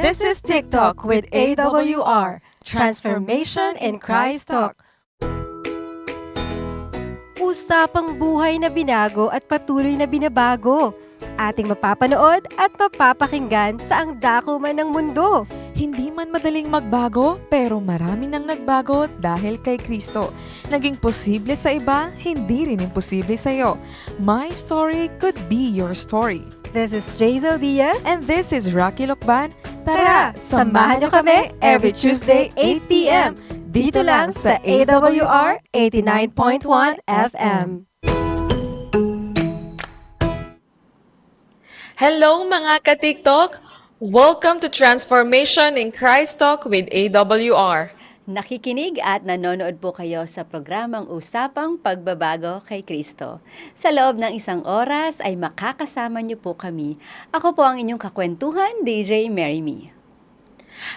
This is TikTok with AWR, Transformation in Christ Talk. Usapang buhay na binago at patuloy na binabago. Ating mapapanood at mapapakinggan sa ang dako man ng mundo. Hindi man madaling magbago, pero marami nang nagbago dahil kay Kristo. Naging posible sa iba, hindi rin imposible sa iyo. My story could be your story. This is Jazel Diaz. And this is Rocky Lokban. Tara, samahan niyo kami every Tuesday 8 p.m. Dito lang sa AWR 89.1 FM. Hello mga ka-TikTok! Welcome to Transformation in Christ Talk with AWR. Nakikinig at nanonood po kayo sa programang Usapang Pagbabago kay Kristo. Sa loob ng isang oras ay makakasama niyo po kami. Ako po ang inyong kakwentuhan, DJ Mary Me.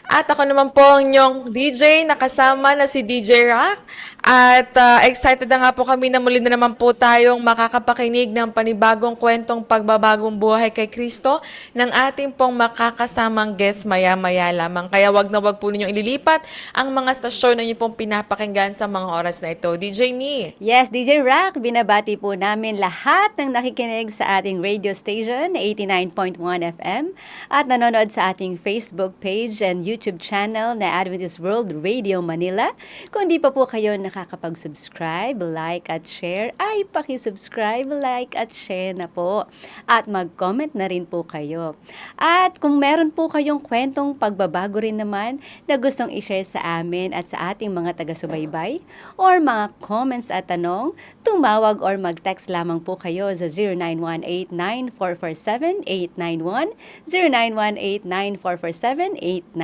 At ako naman po ang inyong DJ, nakasama na si DJ Rock. At excited na nga po kami na muli na naman po tayong makakapakinig ng panibagong kwentong pagbabagong buhay kay Kristo ng ating pong makakasamang guest maya-maya lamang. Kaya wag na wag po ninyong ililipat ang mga stasyon na inyo pong pinapakinggan sa mga oras na ito. DJ Me. Yes, DJ Rock, binabati po namin lahat ng nakikinig sa ating radio station, 89.1 FM, at nanonood sa ating Facebook page and YouTube channel na Adventist World Radio Manila. Kung di pa po kayo nakakapag-subscribe, like at share, ay paki-subscribe, like at share na po. At mag-comment na rin po kayo. At kung meron po kayong kwentong pagbabago rin naman na gustong i-share sa amin at sa ating mga taga-subaybay or mga comments at tanong, tumawag or mag-text lamang po kayo sa 0918-9447-891, 0918-9447-891.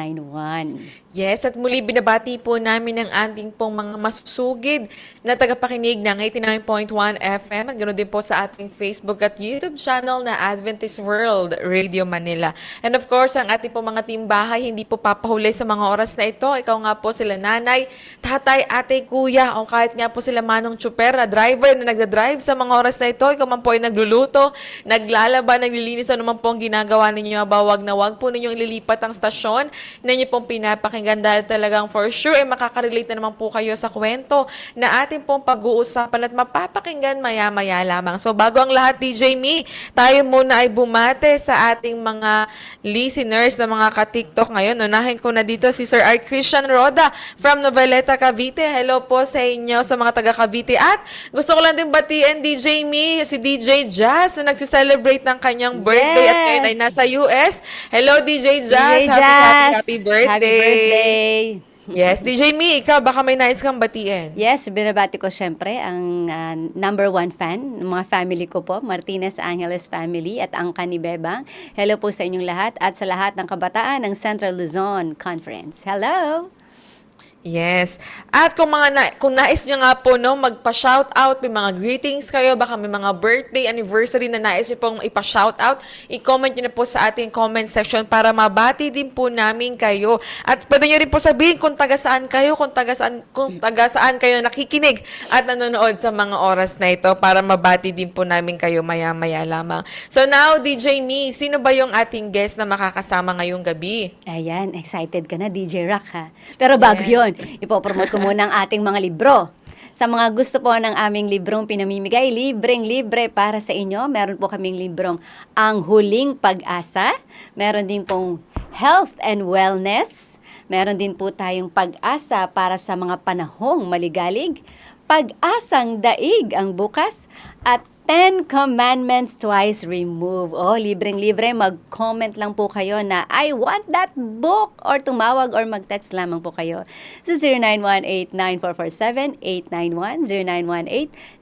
Yes, at muli binabati po namin ang ating pong mga masusugid na tagapakinig ng 89.1 FM at ganoon din po sa ating Facebook at YouTube channel na Adventist World Radio Manila. And of course, ang ating pong mga timbahay hindi po papahuli sa mga oras na ito. Ikaw nga po sila nanay, tatay, ate, kuya, o kahit nga po sila manong tsuper na driver na nagdadrive sa mga oras na ito. Ikaw man po ay nagluluto, naglalaba, naglilinis, ano man po ang ginagawa ninyo. Wag na wag po ninyong ililipat ang stasyon na inyo pong pinapakinggan dahil talagang for sure ay makaka-relate na naman po kayo sa kwento na ating pong pag-uusapan at mapapakinggan maya-maya lamang. So bago ang lahat, DJ Me, tayo muna ay bumate sa ating mga listeners na mga ka-TikTok ngayon. Unahin ko na dito si Sir R. Christian Roda from Noveleta, Cavite. Hello po sa inyo sa mga taga Cavite. At gusto ko lang din batiin DJ Me, si DJ Jazz na nagsi-celebrate ng kanyang birthday at ngayon ay nasa US. Hello DJ Jazz, DJ happy birthday. Happy birthday! Yes, DJ Me, ikaw baka may nais kang batiin. Yes, binabati ko syempre ang number one fan, mga family ko po, Martinez Angeles family at ang Kanibebang. Hello po sa inyong lahat at sa lahat ng kabataan ng Central Luzon Conference. Hello! Yes. At kung nais nyo nga po no, magpa-shoutout, may mga greetings kayo, baka may mga birthday, anniversary na nais nyo pong ipa-shoutout, i-comment nyo na po sa ating comment section para mabati din po namin kayo. At pwede nyo rin po sabihin kung taga saan kayo, kung taga saan kayo nakikinig at nanonood sa mga oras na ito para mabati din po namin kayo maya-maya lamang. So now, DJ Me, sino ba yung ating guest na makakasama ngayong gabi? Ayan, excited ka na DJ Rock ha. Pero bago yun, ipopromote ko muna ang ating mga libro. Sa mga gusto po ng aming librong pinamimigay, libreng-libre para sa inyo. Meron po kaming librong Ang Huling Pag-asa. Meron din pong Health and Wellness. Meron din po tayong Pag-asa para sa mga panahong maligalig. Pag-asang daig ang bukas. At 10 Commandments Twice Removed. Oh, libreng-libre. Mag-comment lang po kayo na I want that book or tumawag or mag-text lamang po kayo sa 0918-9447-891,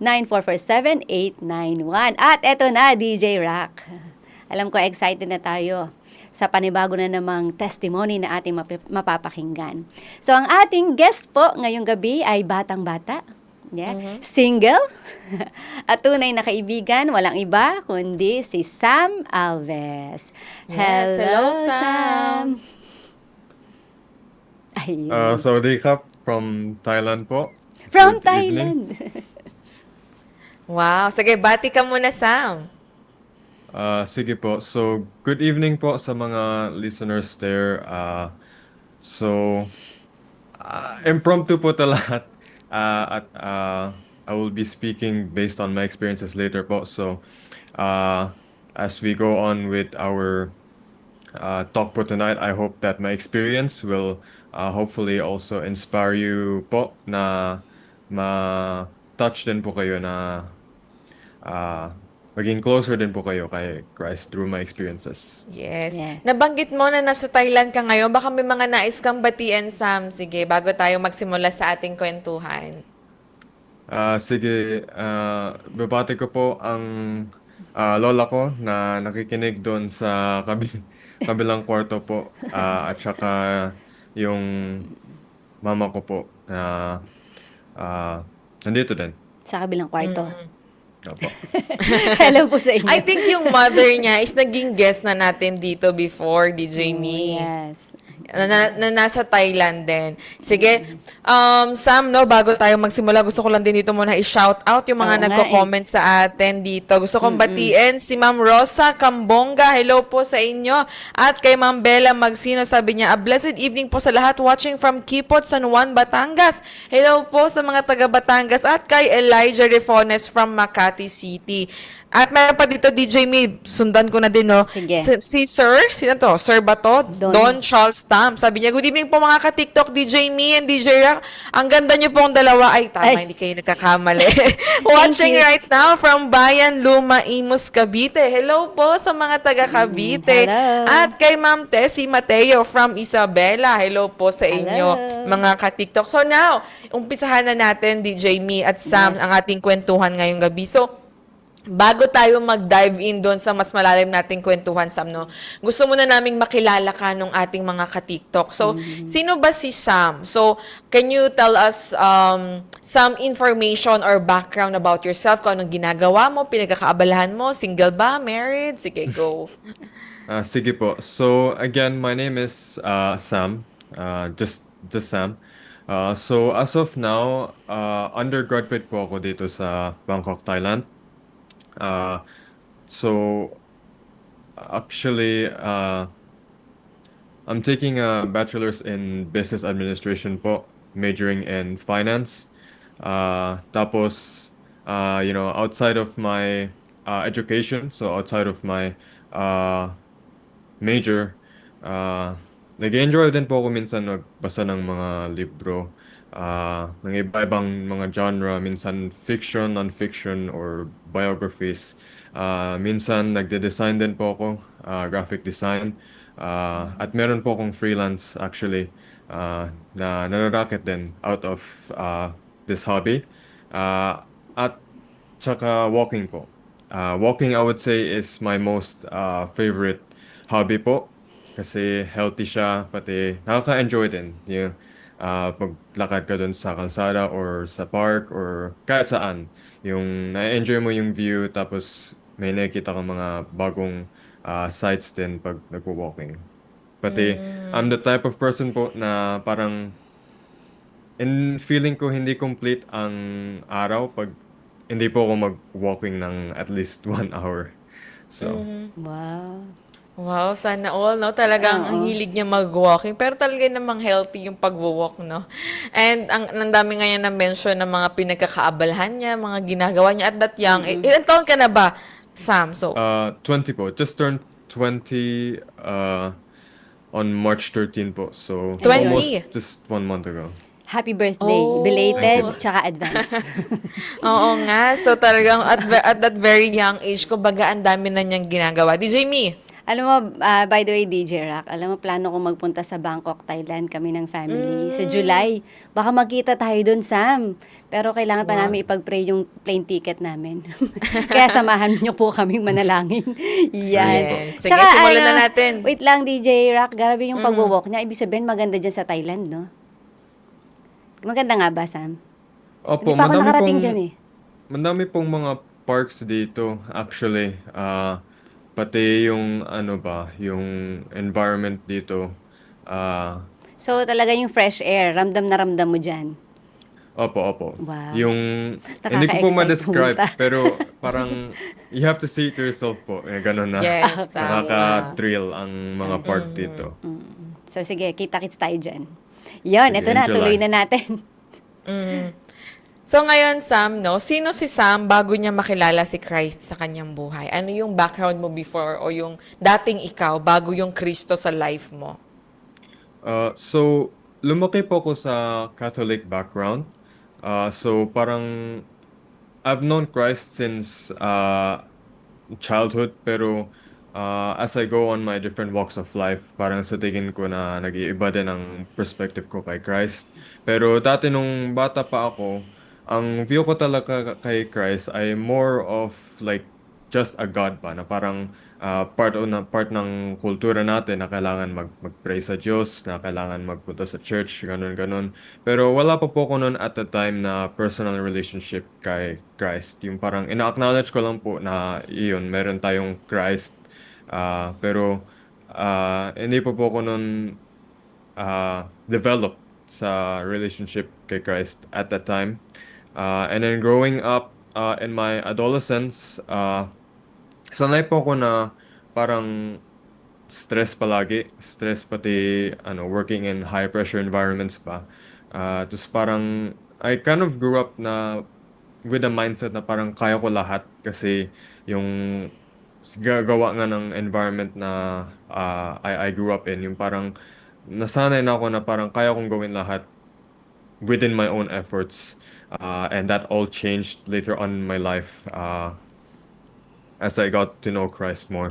0918-9447-891. At eto na, DJ Rock. Alam ko, excited na tayo sa panibago na namang testimony na ating mapapakinggan. So, ang ating guest po ngayong gabi ay batang-bata. Yeah. Single at tunay na kaibigan, walang iba kundi si Sam Alves. Yes, hello Sam. Ayun. Sawadee krap from Thailand po. From Good evening. Thailand. Wow, sige, bati ka muna Sam. Sige po. So, good evening po sa mga listeners there. So, impromptu po ito lahat. I will be speaking based on my experiences later po. So, as we go on with our talk po tonight, I hope that my experience will hopefully also inspire you po na ma-touch din po kayo na maging closer din po kayo kay Christ through my experiences. Yes. Yes. Nabanggit mo na nasa Thailand ka ngayon. Baka may mga nais kang batiin, Sam. Sige, bago tayo magsimula sa ating kwentuhan. Sige, babati ko po ang lola ko na nakikinig doon sa kabilang kwarto po. At saka yung mama ko po na nandito din. Sa kabilang kwarto. Opo. Hello po sa inyo. I think yung mother niya is naging guest na natin dito before, DJ Me. Yes. Na nasa Thailand din. Sige, Sam, no, bago tayo magsimula, gusto ko lang din dito muna i-shout out yung mga Oo nga nagko-comment sa atin dito. Gusto kong batiin si Ma'am Rosa Cambonga. Hello po sa inyo. At kay Ma'am Bella Magsino, sabi niya, a blessed evening po sa lahat watching from Kipot, San Juan, Batangas. Hello po sa mga taga Batangas. At kay Elijah Refones from Makati City. At meron pa dito, DJ Me, sundan ko na din, no? Sige. Si Sir, sino to? Sir ba to? Don Charles Tam. Sabi niya, good evening po mga ka-TikTok, DJ Me and DJ Rock. Ang ganda niyo pong dalawa. Ay, tama, Ay. hindi kayo nagkakamali. Watching you. right now from Bayan Luma, Imus, Cavite. Hello po sa mga taga Cavite. hello. At kay Ma'am Tessie Mateo from Isabela. Hello po sa inyo, Hello. mga ka-TikTok. So now, umpisahan na natin, DJ Me at Sam, Yes. ang ating kwentuhan ngayong gabi. So, bago tayo mag-dive in doon sa mas malalim nating kwentuhan, Sam, no? Gusto muna naming makilala ka nung ating mga ka-TikTok. So, sino ba si Sam? So, can you tell us some information or background about yourself? Kung anong ginagawa mo, pinagkakaabalahan mo, single ba, married? Sige, go. Sige po. So again, my name is Sam. Just Sam. So as of now, undergraduate po ako dito sa Bangkok, Thailand. So actually, I'm taking a bachelor's in business administration po, majoring in finance. Tapos, outside of my education, so outside of my major, nag-enjoy din po ako minsan magbasa ng mga libro, ng iba-ibang mga genre, minsan fiction, non-fiction, or biographies. Minsan nagde-design din po ako, graphic design. At meron po akong freelance actually na nararaket din out of this hobby. At tsaka walking po. Walking, I would say, is my most favorite hobby po. Kasi healthy siya, pati nakaka-enjoy din. Yung paglakad ka dun sa kalsada or sa park or kahit saan. Yung na-enjoy mo yung view, tapos may nakikita kang mga bagong sights din pag nagwo-walking. Pati, I'm the type of person po na parang feeling ko hindi complete ang araw pag hindi po ako mag-walking ng at least 1 hour. So, Wow. Wow, sana all, no? Talagang ang hilig niya mag-walking. Pero talaga namang healthy yung pag-walk, no? And ang dami ngayon na mention ng mga pinagkakaabalahan niya, mga ginagawa niya at that young. Ilan taon ka na ba, Sam? So, 20 po. Just turned 20 on March 13 po. So, 20? almost just 1 month ago. Happy birthday. Oh. Belated, Thank you. tsaka advance. oo nga. So talagang at that very young age, kumbaga ang dami na niyang ginagawa. DJ Me, Alam mo, by the way, DJ Rock, alam mo, plano kong magpunta sa Bangkok, Thailand, kami ng family. Sa July. Baka magkita tayo dun, Sam. Pero kailangan pa namin ipag-pray yung plane ticket namin. Kaya samahan niyo po kaming manalangin. Yan. Yes. Sige, simulan na natin. Wait lang, DJ Rock. Grabe yung pag-walk niya. Ibig sabihin, maganda dyan sa Thailand, no? Maganda nga ba, Sam? Opo, Hindi pa ako madami nakarating pong, dyan eh. madami pong mga parks dito, actually. Pati yung, yung environment dito. So, talaga yung fresh air. Ramdam na ramdam mo dyan. Opo. Wow. Yung, hindi ko po Nakaka-excite ma-describe, pumunta. pero parang you have to see it yourself po. Ganun na. Yes, tama. Nakaka-thrill ang mga part dito. So sige, kita-kits tayo dyan. Yon, Sige, eto na, in tuloy July. na natin. So ngayon, Sam, no, sino si Sam bago niya makilala si Christ sa kanyang buhay? Ano yung background mo before o yung dating ikaw bago yung Kristo sa life mo? So, lumaki po ako sa Catholic background. So, parang I've known Christ since childhood, pero as I go on my different walks of life, parang sa tingin ko na nag-iiba din ang perspective ko kay Christ. Pero dati nung bata pa ako, ang view ko talaga kay Christ ay more of like just a God pa, na parang part ng kultura natin na kailangan mag-pray sa Diyos, na kailangan magpunta sa church, ganun ganun. Pero wala pa po ko noon at the time na personal relationship kay Christ. Yung parang ina-acknowledge ko lang po na iyon, meron tayong Christ. Pero hindi pa po ko noon developed sa relationship kay Christ at that time. And then growing up in my adolescence, sanay po ako na parang stress palagi. Stress pati working in high pressure environments pa. Tapos parang I kind of grew up na with a mindset na parang kaya ko lahat kasi yung gagawa nga ng environment na I grew up in. Yung parang nasanay na ako na parang kaya kong gawin lahat within my own efforts. And that all changed later on in my life as I got to know Christ more.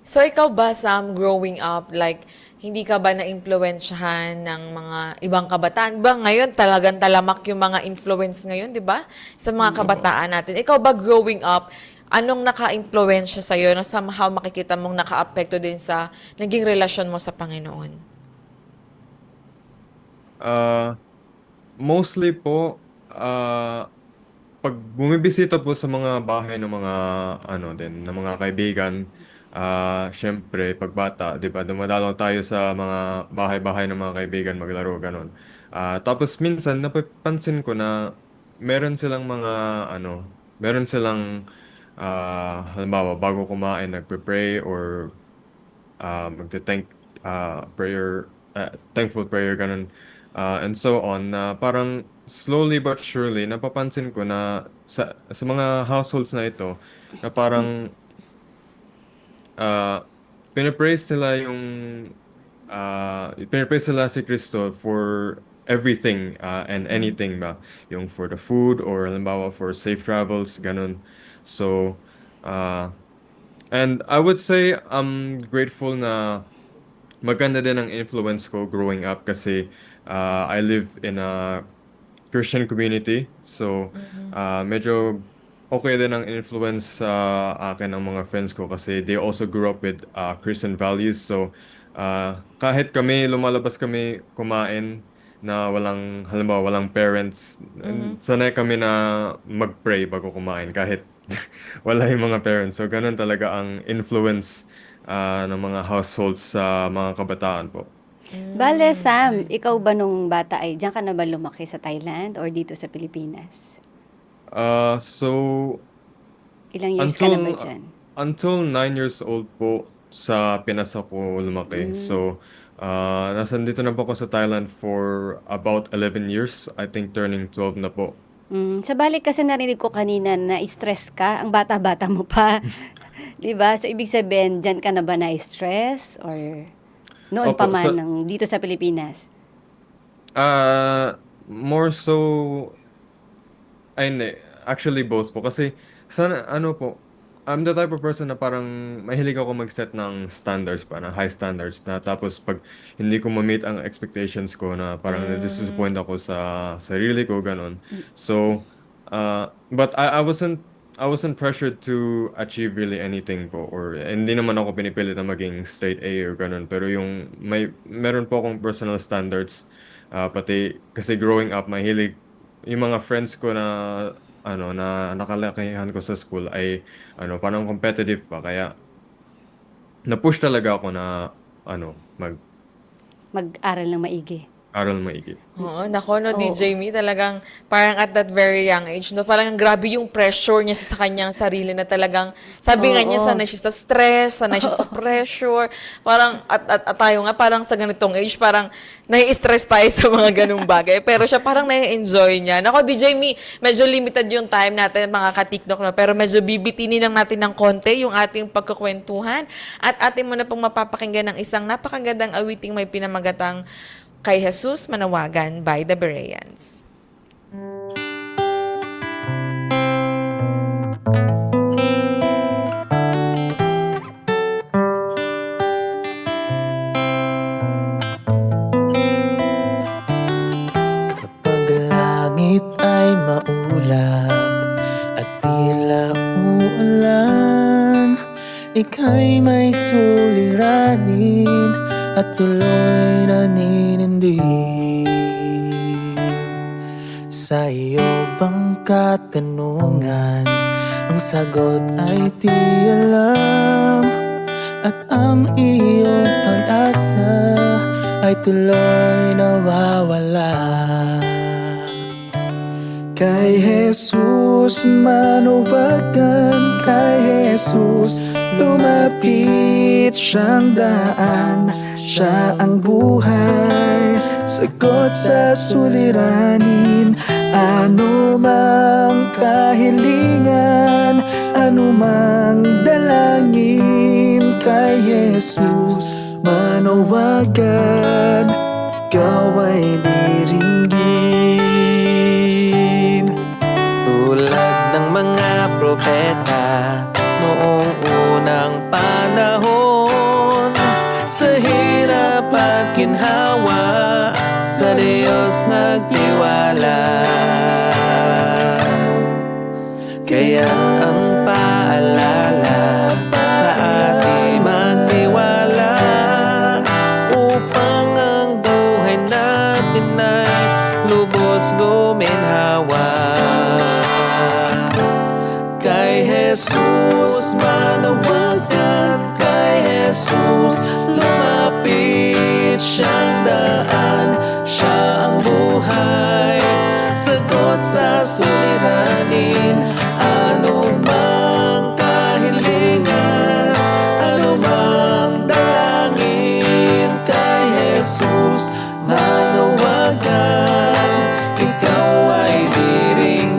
So ikaw ba, Sam, growing up, like, hindi ka ba na-impluwensyahan ng mga ibang kabataan? Ba ngayon talagang talamak yung mga influence ngayon, di ba? Sa mga kabataan natin. Ikaw ba growing up, anong naka-impluwensya sa'yo na somehow makikita mong naka-apekto din sa naging relasyon mo sa Panginoon? Mostly po, pag bumibisita po sa mga bahay ng mga ng mga kaibigan, syempre pag bata, 'di ba, dumadalaw tayo sa mga bahay-bahay ng mga kaibigan maglaro ganun. Tapos minsan napapansin ko na meron silang meron silang halimbawa bago kumain nagpe-pray or magte-thank thankful prayer ganun. And so on na parang slowly but surely napapansin ko na sa mga households na ito na parang pinapraise nila yung pinapraise nila si Kristo for everything and anything ba, yung for the food or halimbawa for safe travels ganun. So and I would say I'm grateful na maganda din ang influence ko growing up kasi I live in a Christian community. So, medyo okay din ang influence sa akin ng mga friends ko kasi they also grew up with Christian values. So, kahit kami, lumalabas kami kumain na halimbawa, walang parents, sanay kami na mag-pray bago kumain kahit wala yung mga parents. So, ganun talaga ang influence ng mga households sa mga kabataan po. Bale, Sam, ikaw ba nung bata ay diyan ka na ba lumaki sa Thailand or dito sa Pilipinas? So, Ilang years ka na ba until dyan? until 9 years old po sa Pinas ako lumaki. So, nasandito na po ako sa Thailand for about 11 years. I think turning 12 na po. Sa balik kasi narinig ko kanina na stress ka, ang bata-bata mo pa. 'Di ba? So ibig sabihin, diyan ka na ba na-stress or noon pa Opo, man dito sa Pilipinas? More so, ay hindi. Actually, both po. Kasi, I'm the type of person na parang mahilig ako mag-set ng standards pa, na high standards na tapos pag hindi ko ma-meet ang expectations ko na parang na-disappoint ako sa sarili ko, ganon. So, but I wasn't pressured to achieve really anything po or hindi naman ako pinipilit na maging straight A or ganun pero meron po akong personal standards pati kasi growing up mahilig yung mga friends ko na na nakalakihan ko sa school ay parang competitive pa kaya na-push talaga ako na mag Mag-aral ng maigi. aral maigi. Oo, nako no, DJ Me, talagang parang at that very young age, no, parang grabe yung pressure niya sa kanyang sarili na talagang, sabi nga niya, Oo. sanay siya sa stress, sanay siya sa pressure, parang, at tayo nga, parang sa ganitong age, parang nai-stress tayo sa mga ganung bagay, pero siya parang nai-enjoy niya. Nako, DJ Me, medyo limited yung time natin, mga ka-TikTok, no, pero medyo bibitinin lang natin ng konti yung ating pagkukwentuhan, at atin mo na pong mapapakinggan ng isang napakagandang awiting may pinamagatang Kay Jesus Manawagan by the Bereans. Kapag langit ay maulap at tila uulan, ika'y may suliranin at tuloy naninindig. Sa iyo bang katanungan, ang sagot ay di alam, at ang iyong pag-asa ay tuloy nawawala. Kay Jesus manuwagan, kay Jesus lumapit, siyang daan, siya ang buhay, sagot sa suliranin. Ano mang kahilingan, ano mang dalangin, kay Jesus manawagan, ikaw ay diringgin. Tulad ng mga propeta noong unang panahon, sa hirap at ginhawa, sa Diyos nagtiwala. Kaya ang paalala sa ating magtiwala, upang ang buhay natin ay lubos guminhawa. Kay Jesus manawagan, kay Jesus lumapit, siyang daan, siya ang buhay, sagot sa suliranin. Ano mang kahilingan, ano mang dalangin, kay Jesus manawagan, ikaw ay diringgin.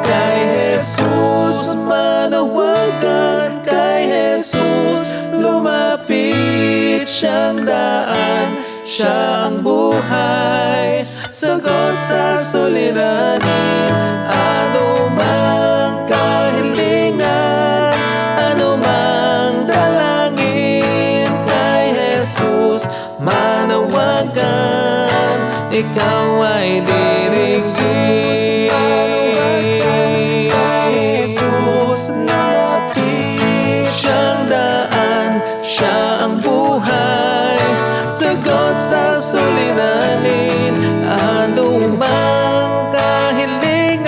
Kay Jesus manawagan, kay Jesus lumapit, siyang daan, siya ang buhay, sagot sa suliranin. Ano mang kahilingan, ano mang dalangin, kay Jesus manawagan, ikaw ay diringgin. Jesus lumapit, siyang daan, siya ang buhay, sagot sa suliranin. Ano mang kahilingan,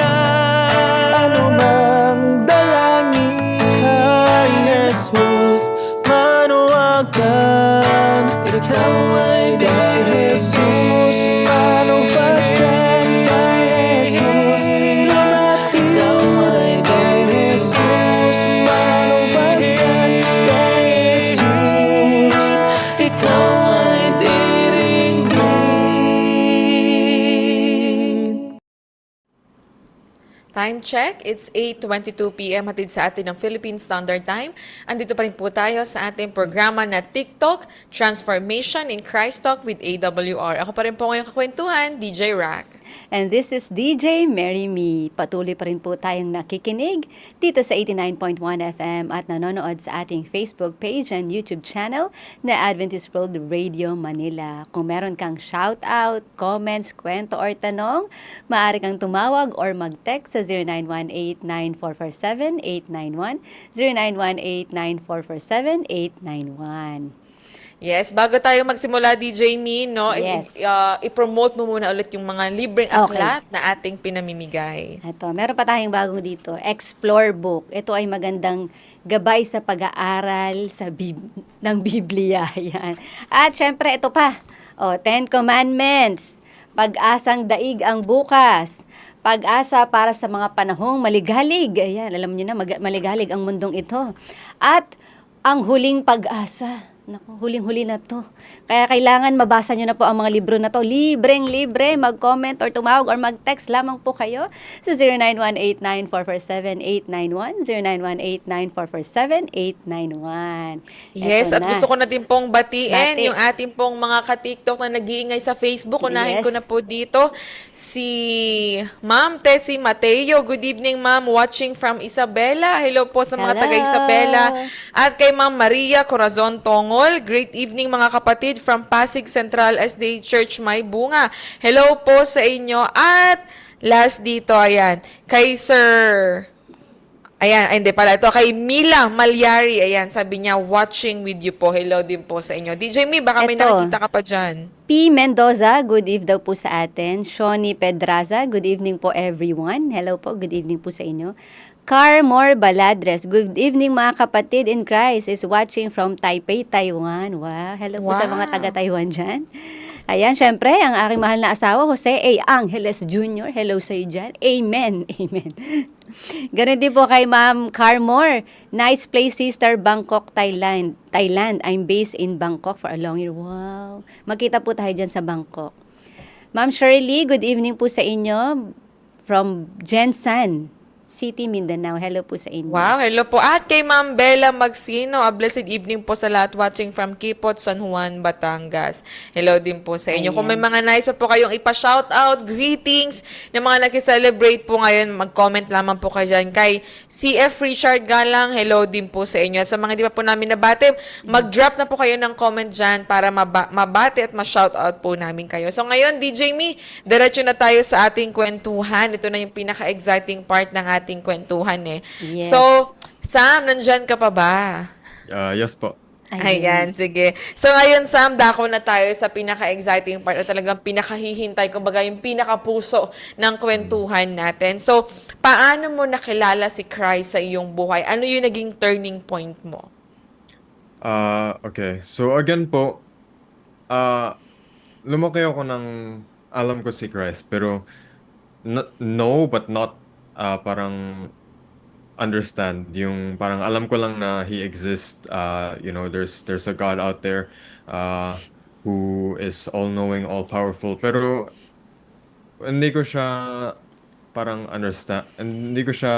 ano mang dalangin, kay Jesus manawagan, ikaw ay diringgin. Jesus manawagan, kay Jesus lumapit, ikaw ay diringgin. Jesus manawagan, kay Jesus, ikaw ay diringgin. Time check, it's 8:22 p.m. hatid sa atin ng Philippine Standard Time. Andito pa rin po tayo sa ating programa na TikTok, Transformation in Christ Talk with AWR. Ako pa rin po ngayong kakwentuhan, DJ Rack. And this is DJ Mary Me. Patuloy pa rin po tayong nakikinig dito sa 89.1 FM at nanonood sa ating Facebook page and YouTube channel na Adventist World Radio Manila. Kung meron kang shout-out, comments, kwento or tanong, maaari kang tumawag or mag-text sa 0918-9447-891, 0918-9447-891. Yes, bago tayo magsimula, DJ Me, no, Yes. i-promote mo muna ulit yung mga libreng Okay. aklat na ating pinamimigay. Ito, meron pa tayong bagong dito, Explore Book. Ito ay magandang gabay sa pag-aaral ng Biblia. Yan. At syempre, ito pa, Ten Commandments, Pag-asang daig ang bukas, Pag-asa para sa mga panahong maligalig. Ayan, alam niyo na, maligalig ang mundong ito. At Ang Huling Pag-asa. Naku, huling-huli na to. Kaya kailangan mabasa nyo na po ang mga libro na to. Libreng-libre. Mag-comment or tumawag or mag-text lamang po kayo sa 0918-944-7891, 0918-944-7891. Yes, Eto at na. gusto ko na din pong batiin Bati. yung ating pong mga ka-TikTok na nag-iingay sa Facebook. Unahin Yes. ko na po dito si Ma'am Tessie Mateo. Good evening, Ma'am. Watching from Isabela. Hello po sa mga Hello. taga-Isabela. At kay Ma'am Maria Corazon Tongol. Great evening mga kapatid from Pasig Central SDA Church May Bunga. Hello po sa inyo. At last dito, ayan, kay Sir... Ayan, ay, hindi pala. Ito kay Mila Malyari. Ayan, sabi niya, watching with you po. Hello din po sa inyo. DJ Me, baka may Ito. nakikita ka pa dyan. P. Mendoza, good eve daw po sa atin. Shoni Pedraza, good evening po everyone. Hello po, good evening po sa inyo. Carmore Baladres, good evening mga kapatid in Christ, is watching from Taipei, Taiwan. Wow, hello po sa mga Wow. taga-Taiwan dyan. Ayan, syempre, ang aking mahal na asawa, Jose A. Angeles Jr. Hello sa iyo dyan. Amen. Amen. Ganun din po kay Ma'am Carmore. Nice place, sister, Bangkok, Thailand. I'm based in Bangkok for a long year. Wow. Magkita po tayo dyan sa Bangkok. Ma'am Shirley, good evening po sa inyo from Jensan City, Mindanao. Hello po sa inyo. Wow, hello po. At kay Ma'am Bella Magsino, a blessed evening po sa lahat watching from Kipot, San Juan, Batangas. Hello din po sa inyo. Ayan. Kung may mga nice pa po kayong ipa-shoutout, greetings ng mga nag-celebrate po ngayon, mag-comment lamang po kayo dyan. Kay CF Richard Galang, hello din po sa inyo. At sa mga di pa po namin nabate, mag-drop na po kayo ng comment dyan para mabate at ma-shoutout po namin kayo. So ngayon, DJ Me, diretso na tayo sa ating kwentuhan. Ito na yung pinaka-exciting part ng ating kwentuhan eh. Yes. So, Sam, nandyan ka pa ba? Yes po. Ayan, sige. So ngayon, Sam, dako na tayo sa pinaka-exciting part at talagang pinakahihintay, kumbaga yung pinaka-puso ng kwentuhan natin. So, paano mo nakilala si Christ sa iyong buhay? Ano yung naging turning point mo? Okay. So again po, lumaki ako ng alam ko si Christ, pero no, but not parang understand. Yung parang alam ko lang na he exists. There's a God out there who is all-knowing, all-powerful. Pero hindi ko siya parang understand, hindi ko siya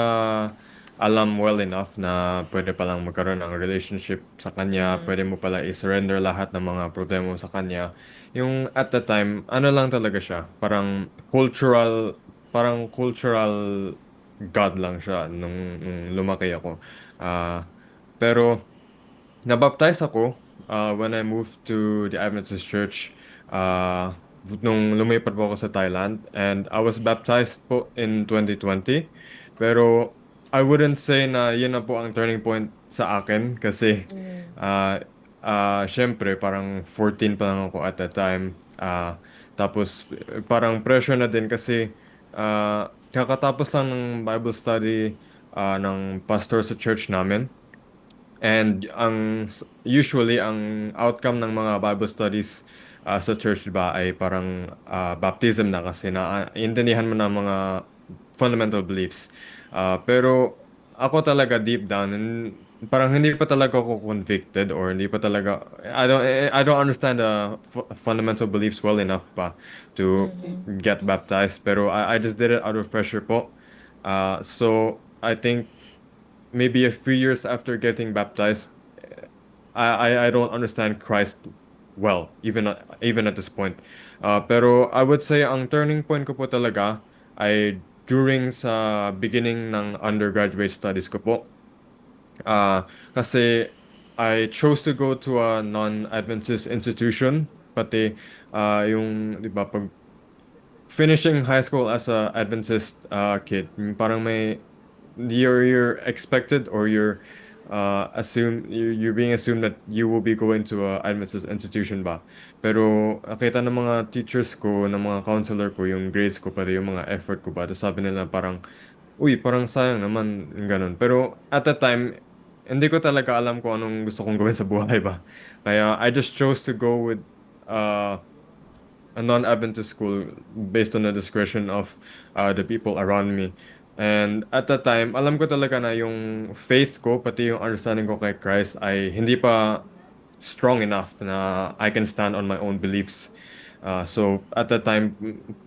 alam well enough na pwede palang magkaroon ng relationship sa kanya, pwede mo pala i-surrender lahat ng mga problema mo sa kanya. Yung at the time, ano lang talaga siya, parang cultural God lang siya nung lumaki ako. Pero nabaptize ako when I moved to the Adventist Church nung lumipat po ako sa Thailand, and I was baptized po in 2020. Pero I wouldn't say na yun na po ang turning point sa akin kasi syempre parang 14 pa lang ako at that time. Tapos parang pressure na din kasi kakatapos lang ng Bible study ng pastor sa church namin. And usually ang outcome ng mga Bible studies sa church, diba, ay parang baptism na kasi intindihan mo na mga fundamental beliefs. Pero ako talaga deep down, parang hindi pa talaga ako convicted, or hindi pa talaga I don't understand the fundamental beliefs well enough pa to get baptized. Pero I just did it out of pressure po. So I think maybe a few years after getting baptized, I don't understand Christ well, even at this point. Pero I would say ang turning point ko po talaga ay during sa beginning ng undergraduate studies ko po. Kasi I chose to go to a non-Adventist institution, pati yung, di ba, pag finishing high school as a Adventist kid, parang may you're expected, or you're you're being assumed that you will be going to a Adventist institution ba. Pero nakita ng mga teachers ko, ng mga counselor ko, yung grades ko, pati yung mga effort ko ba. Tapos sabi nila parang, uy, parang sayang naman, yung ganun. Pero at the time, hindi ko talaga alam kung anong gusto kong gawin sa buhay ba. Kaya I just chose to go with uh, a non-Adventist school based on the discretion of the people around me. And at that time, alam ko talaga na yung faith ko, pati yung understanding ko kay Christ ay hindi pa strong enough na I can stand on my own beliefs. So at that time,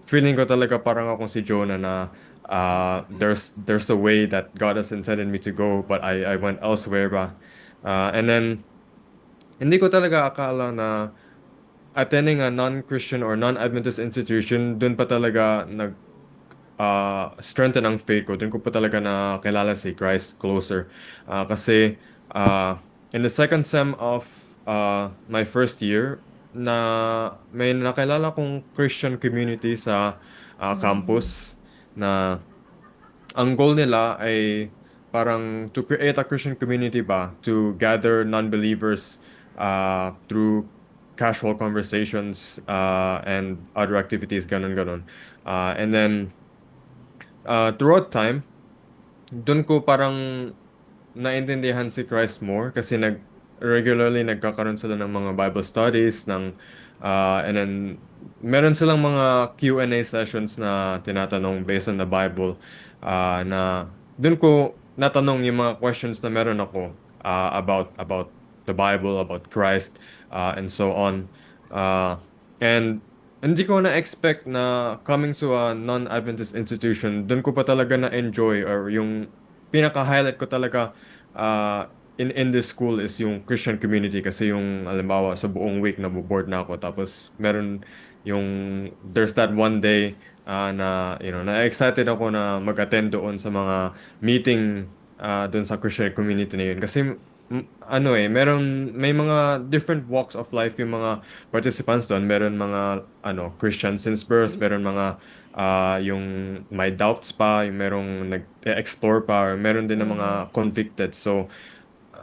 feeling ko talaga parang akong si Jonah na there's a way that God has intended me to go, but I went elsewhere ba. And then, hindi ko talaga akala na attending a non-Christian or non-Adventist institution, dun pa talaga strengthen ang faith ko. Dun ko pa talaga nakilala si Christ closer. Kasi in the second sem of my first year, may nakilala kong Christian community sa campus na ang goal nila ay parang to create a Christian community ba, to gather non-believers through casual conversations and other activities, ganun ganon. And then throughout time, dun ko parang naintindihan si Christ more kasi regularly nagkakaroon sila ng mga Bible studies and then meron silang mga Q&A sessions na tinatanong based on the Bible na dun ko natanong yung mga questions na meron ako about the Bible, about Christ, and so on. And hindi ko na-expect na coming to a non-Adventist institution, dun ko pa talaga na-enjoy or yung pinaka-highlight ko talaga in this school is yung Christian community kasi yung halimbawa sa buong week naboboard na ako tapos there's that one day na na-excited ako na mag-attend doon sa mga meeting doon sa Christian community na yun kasi may mga different walks of life yung mga participants doon. Meron mga Christian since birth, meron mga yung may doubts pa, yung merong nag-explore pa, or meron din ng mga convicted. So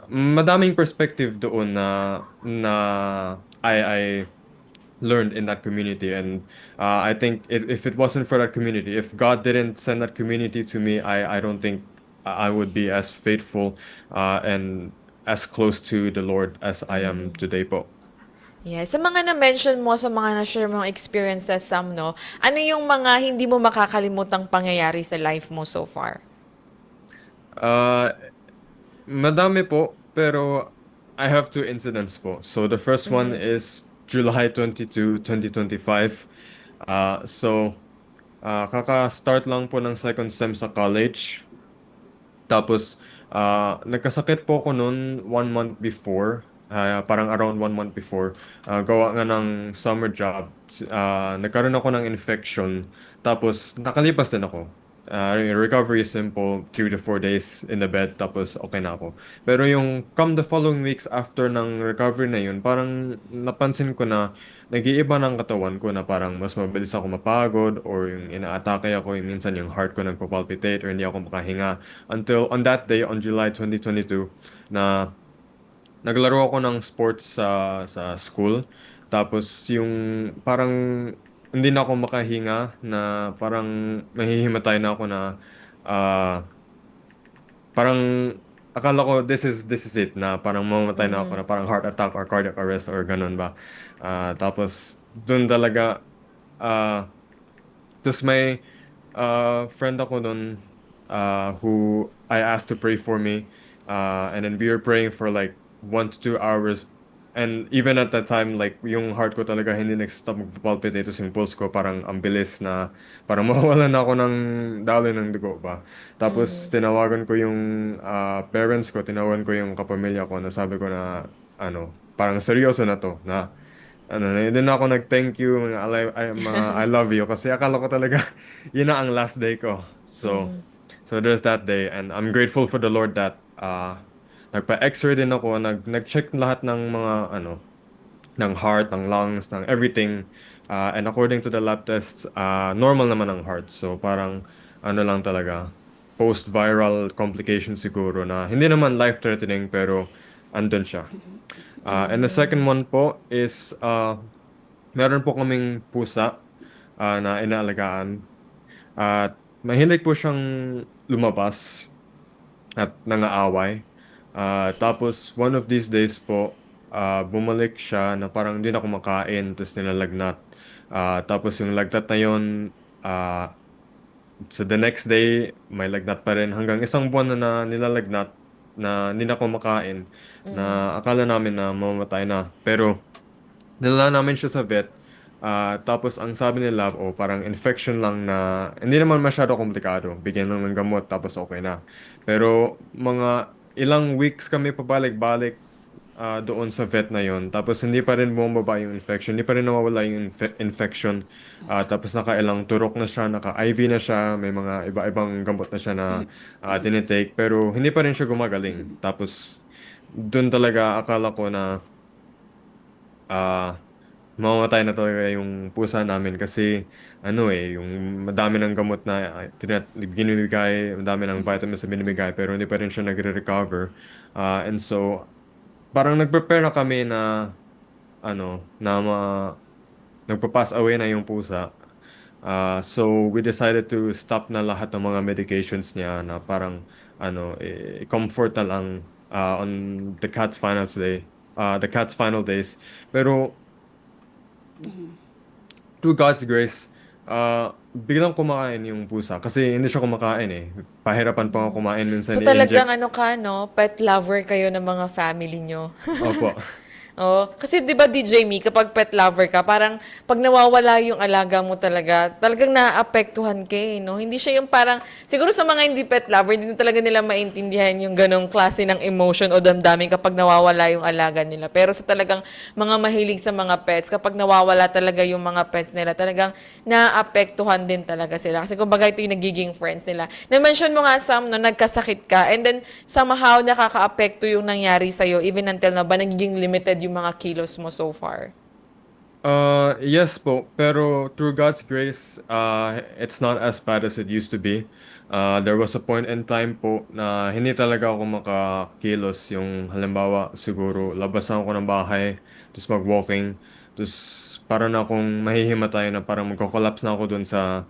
madaming perspective doon na I learned in that community. And I think if it wasn't for that community, if God didn't send that community to me, I don't think I would be as faithful and as close to the Lord as I am today po. Yeah, sa mga na-mention mo, sa mga na-share mong experiences, Sam, no, ano yung mga hindi mo makakalimutang pangyayari sa life mo so far? Madami po, pero I have two incidents po. So the first one is July 22, 2025. Kaka-start lang po ng second sem sa college. Tapos, nagkasakit po ako noon 1 month before. Parang around 1 month before. Gawa nga ng summer job. Nagkaroon ako ng infection. Tapos, nakalipas din ako. Recovery is simple, 3 to 4 days in the bed, tapos okay na ako. Pero yung come the following weeks after ng recovery na yun, parang napansin ko na nag-iiba ng katawan ko na parang mas mabilis ako mapagod or yung inaatake ako, yung minsan yung heart ko nagpapalpitate or hindi ako makahinga. Until on that day, on July 2022, na naglaro ako ng sports sa school. Tapos yung parang hindi na ako makahinga na parang mahihimatay na ako na parang akala ko this is it na parang mamamatay na ako na parang heart attack or cardiac arrest or ganun ba. Tapos doon talaga tapos may friend ako doon who I asked to pray for me and then we were praying for like 1 to 2 hours. And even at that time, like, yung heart ko talaga hindi nag-stop magpapalpitate. Tapos yung pulse ko parang ang bilis na parang mawawalan na ako ng daloy ng dugo ba. Tapos tinawagan ko yung parents ko, tinawagan ko yung kapamilya ko na sabi ko na parang seryoso na to na hindi na ako nag-thank you, I love you kasi akala ko talaga yun na ang last day ko. So there's that day and I'm grateful for the Lord that nagpa-x-ray din ako, nag-check lahat ng mga ng heart, ng lungs, ng everything. And according to the lab tests, normal naman ang heart. So parang lang talaga. post-viral complication siguro na hindi naman life-threatening pero andun siya. And the second one po is meron po kaming pusa na inaalagaan at mahilig po siyang lumabas at nangaaway. Tapos one of these days po, bumalik siya na parang hindi na kumakain, tapos nilalagnat. Tapos yung lagnat na yun, so the next day, may lagnat pa rin. Hanggang isang buwan na nilalagnat na hindi na kumakain, na akala namin na mamamatay na. Pero nilala namin siya sa vet. Tapos ang sabi nila, parang infection lang na hindi naman masyado komplikado. Bigyan lang ng gamot tapos okay na. Pero mga ilang weeks kami pabalik-balik doon sa vet na yon. Tapos hindi pa rin bumababa yung infection. Hindi pa rin nawawala yung infection. Tapos nakailang turok na siya, naka-IV na siya, may mga iba-ibang gamot na siya na tinitake. Pero hindi pa rin siya gumagaling. Tapos doon talaga akala ko na mamamatay na talaga yung pusa namin kasi yung madami ng gamot na binibigay, madami ng vitamins na binibigay pero hindi pa rin siya nagre-recover. And so parang nagprepare na kami na nagpa-pass away na yung pusa. So we decided to stop na lahat ng mga medications niya na parang comfort na lang on the cat's final days. Pero through God's grace, biglang kumakain yung pusa. Kasi hindi siya kumakain eh. Pahirapan pa nga kumain minsan So i-inject. talagang pet lover kayo ng mga family nyo. Opo. Oh, kasi 'di ba DJ Me, kapag pet lover ka, parang pag nawawala yung alaga mo talagang naaapektuhan ka eh, no? Hindi siya yung parang siguro sa mga hindi pet lover, hindi talaga nila maintindihan yung ganong klase ng emotion o damdamin kapag nawawala yung alaga nila. Pero sa talagang mga mahilig sa mga pets, kapag nawawala talaga yung mga pets nila, talagang naaapektuhan din talaga sila. Kasi kumbaga ito yung nagiging friends nila. Na-mention mo nga Sam, no, nagkasakit ka and then somehow nakakaapekto yung nangyari sa'yo even until na ba nagiging limited yung mga kilos mo so far? Yes po, pero through God's grace, it's not as bad as it used to be. There was a point in time po na hindi talaga ako makakilos. Yung halimbawa, siguro, labasan ko ng bahay, tapos mag-walking, tapos parang na akong mahihimatay na parang magko-collapse na ako dun sa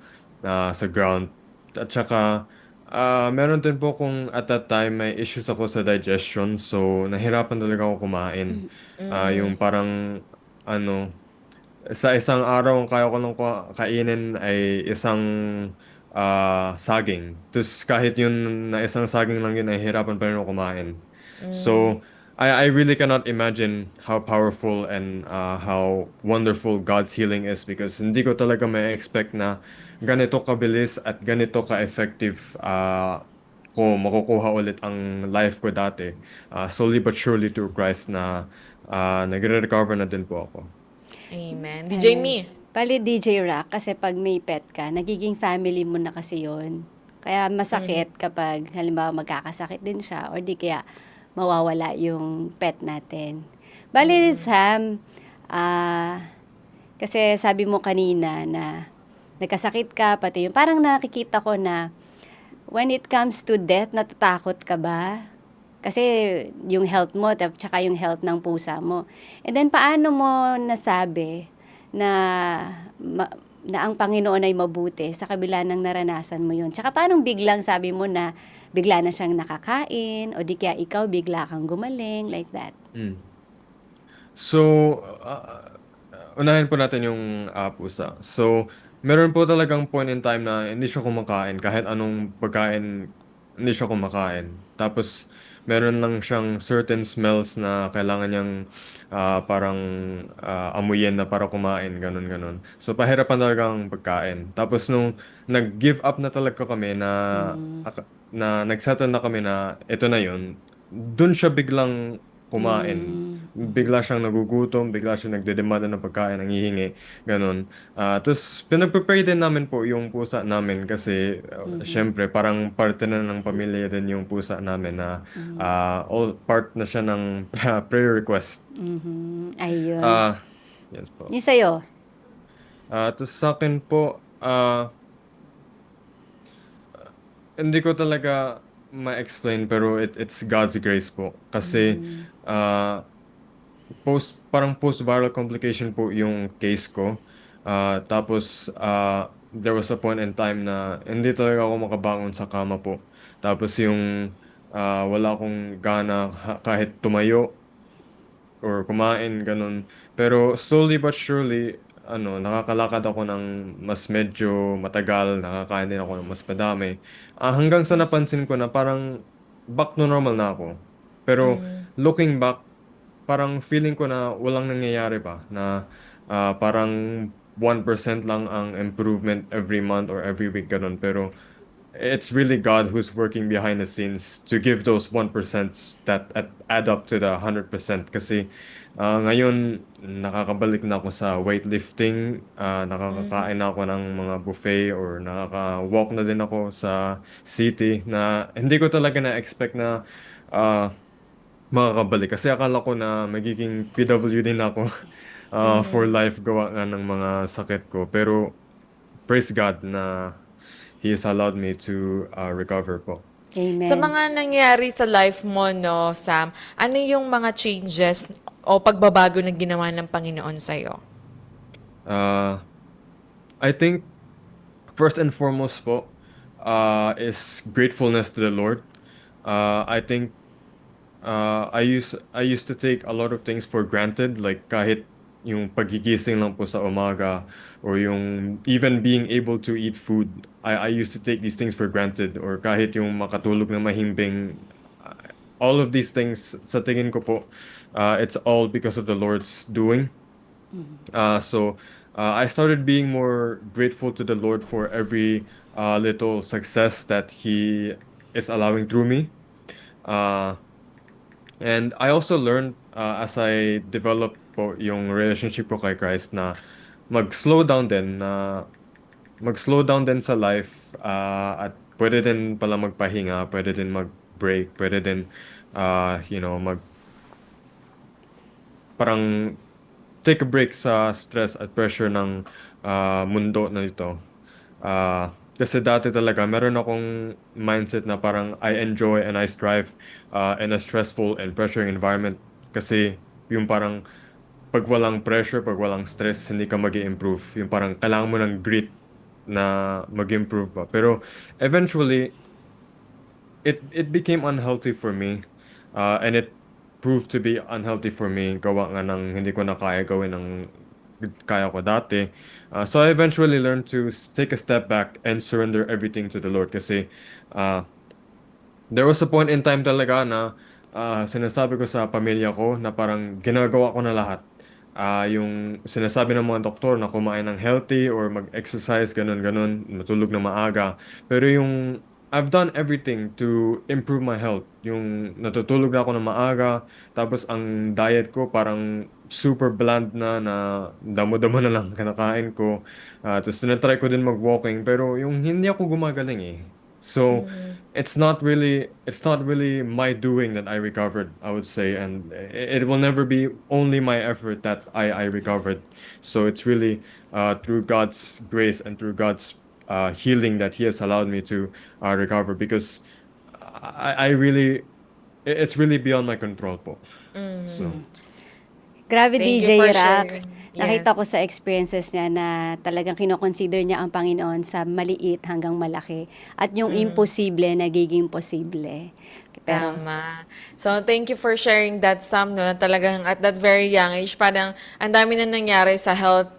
ground. At saka, meron din po kung at that time may issues ako sa digestion, so nahirapan talaga ako kumain. Yung parang, ano, sa isang araw, ang kaya ko lang kainin ay isang saging. Tapos kahit yun na isang saging lang yun, ay hirapan pa rin ako kumain. So, I really cannot imagine how powerful and how wonderful God's healing is because hindi ko talaga may expect na ganito kabilis at ganito ka-effective ko makukuha ulit ang life ko dati. Slowly but surely through Christ na nagre-recover na din po ako. Amen. DJ Me. Bali DJ Rock, kasi pag may pet ka, nagiging family mo na kasi yon. Kaya masakit kapag halimbawa magkakasakit din siya or di kaya mawawala yung pet natin. Bali Sam, kasi sabi mo kanina na nagkasakit ka, pati yung parang nakikita ko na when it comes to death, natatakot ka ba? Kasi yung health mo, tsaka yung health ng pusa mo. And then, paano mo nasabi na ang Panginoon ay mabuti sa kabila ng naranasan mo yun? Tsaka paano biglang sabi mo na bigla na siyang nakakain o di kaya ikaw bigla kang gumaling, like that? So, unahin po natin yung pusa. So, meron po talagang point in time na hindi siya kumakain. Kahit anong pagkain, hindi siya kumakain. Tapos, meron lang siyang certain smells na kailangan niyang parang amuyin na para kumain, ganun. So, pahirapan talaga ang pagkain. Tapos, nung nag-give up na talaga kami na nag-settle na kami na ito na yun, dun siya biglang kumain. Bigla siyang nagugutom, bigla siyang nagdedemanda ng pagkain, nangihingi, ganun. Tapos, pinagpe-pray din namin po yung pusa namin kasi, syempre, parang parte na ng pamilya din yung pusa namin na all part na siya ng prayer request. Ayun. Yes po. Yung sa'yo? Tapos sa akin po, hindi ko talaga ma-explain pero it's God's grace po. Kasi ah, parang post-viral complication po yung case ko. Tapos there was a point in time na hindi talaga ako makabangon sa kama po. Tapos yung wala akong gana kahit tumayo or kumain, ganun. Pero slowly but surely, nakakalakad ako ng mas medyo matagal, nakakain din ako ng mas madami. Hanggang sa napansin ko na parang back to normal na ako. Pero looking back, parang feeling ko na walang nangyayari pa. Na parang 1% lang ang improvement every month or every week, ganun. Pero it's really God who's working behind the scenes to give those 1% that add up to the 100%. Kasi ngayon, nakakabalik na ako sa weightlifting, nakakakain na ako ng mga buffet or nakaka-walk na din ako sa city na hindi ko talaga na-expect na ah, makakabalik. Kasi akala ko na magiging PWD na ako for life gawa nga ng mga sakit ko. Pero praise God na He has allowed me to recover po. Amen. Sa mga nangyari sa life mo, no, Sam, ano yung mga changes o pagbabago na ginawa ng Panginoon sa'yo? Uh, I think first and foremost po is gratefulness to the Lord. I think I used to take a lot of things for granted, like kahit yung pagigising lang po sa umaga or yung even being able to eat food. I used to take these things for granted or kahit yung makatulog na mahimbing. All of these things sa tingin ko po, it's all because of the Lord's doing. So I started being more grateful to the Lord for every little success that He is allowing through me. And I also learned as I developed po yung relationship ko kay Christ na mag-slow down din na mag-slow down din sa life at pwede din pala magpahinga, pwede din mag-break, pwede din mag parang take a break sa stress at pressure ng mundo na ito. Kasi dati talaga, meron akong mindset na parang I enjoy and I strive in a stressful and pressuring environment. Kasi yung parang pag walang pressure, pag walang stress, hindi ka mag-improve. Yung parang kailangan mo ng grit na mag-improve pa. Pero eventually, it became unhealthy for me. And it proved to be unhealthy for me. Gawa nga ng hindi ko na kaya gawin ng kaya ko dati. So I eventually learned to take a step back and surrender everything to the Lord. Kasi there was a point in time talaga na sinasabi ko sa pamilya ko na parang ginagawa ko na lahat. Yung sinasabi ng mga doktor na kumain ng healthy or mag-exercise, ganun-ganun, matulog na maaga. Pero yung I've done everything to improve my health. Yung natutulog na ako ng maaga, tapos ang diet ko parang super bland na damo-damo na lang kinakain ko. Tapos tinatry ko din mag-walking, pero yung hindi ako gumagaling eh. So it's not really my doing that I recovered, I would say, and it will never be only my effort that I recovered. So it's really through God's grace and through God's healing that He has allowed me to recover, because I really it's really beyond my control po. So Grabe, Thank DJ you for Rock. sharing. Nakita Yes. ko sa experiences niya na talagang kinoconsider niya ang Panginoon sa maliit hanggang malaki. At yung imposible, nagiging posible. Pero, Tama. So, thank you for sharing that, Sam, no, na talagang at that very young age, parang ang dami na nangyari sa health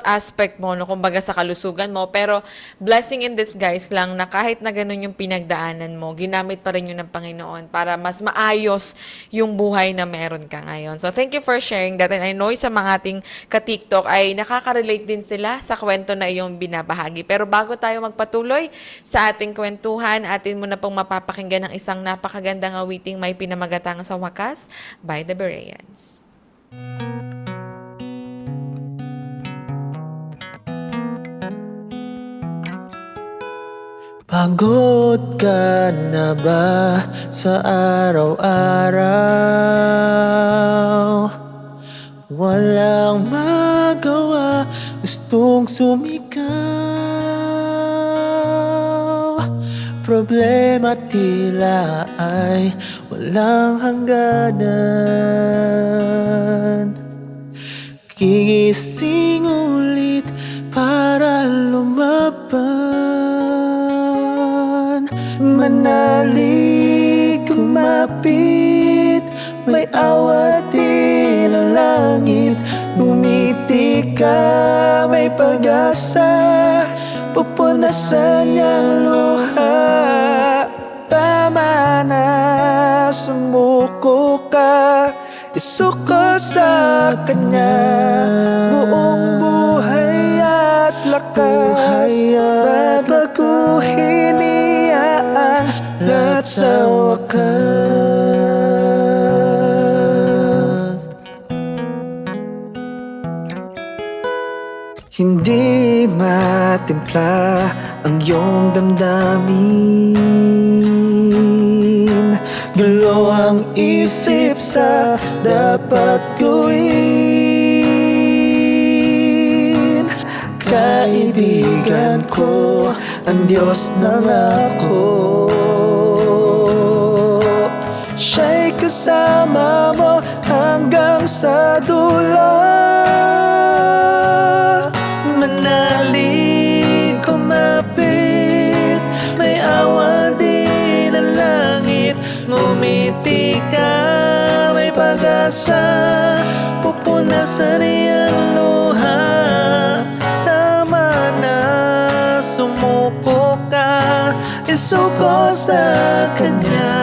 aspect mo, no, kumbaga sa kalusugan mo, pero blessing in disguise lang na kahit na ganun yung pinagdaanan mo, ginamit pa rin yun ng Panginoon para mas maayos yung buhay na meron ka ngayon. So, thank you for sharing that. And I know sa mga ating ka-TikTok ay nakaka-relate din sila sa kwento na iyong binabahagi. Pero bago tayo magpatuloy sa ating kwentuhan, atin mo na pong mapapakinggan ng isang napakagandang awiting may pinamagatang sa wakas by the Bereans. Pagod ka na ba sa araw-araw? Walang magawa, gustong sumigaw. problema tila ay walang hangganan. Gigising ulit para lumaban. Manali, kumapit, may awat din ang langit. Bumiti ka, may pag-asa, pupunasan niyang luha. Tama na, sumuko ka, isuko sa Kanya. Buong buhay at lakas, babaguhin niya ang lahat sa wakas. Hindi matimpla ang iyong damdamin. Gulo ang isip sa dapat gawin. Kaibigan ko, ang Diyos ng ako. Siya'y kasama mo hanggang sa dulo. Manali, kumapit, may awa din ang langit. Ngumiti ka, may pag-asa, pupunasan niyang luha. Tama na, sumuko ka, isuko sa Kanya.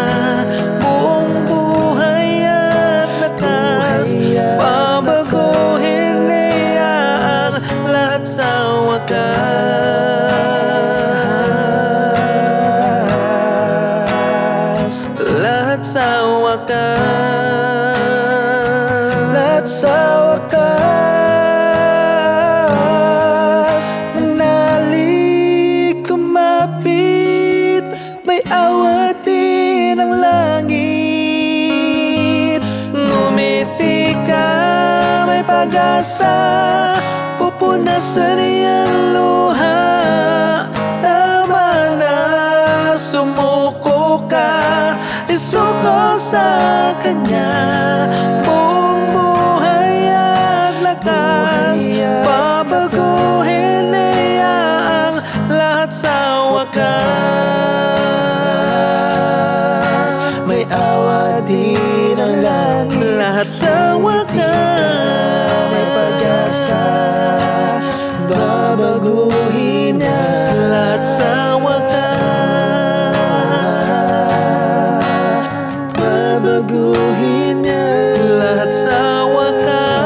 Buong buhay at lakas, babaguhin niya ang lahat sa wakas. Lahat sa wakas. Lahat sa wakas. Manali, kumapit, may awat din ang langit. Ngumiti ka, may pag-asa, pupunasan niyang luha. Tama na, sumuko ka, isuko sa Kanya. Buong buhay at lakas, babaguhin niya ang lahat sa wakas. May awa din ang langit, lahat sa wakas. May pag-asa, babaguhin niya lahat sa wakas. Babaguhin niya lahat sa wakas.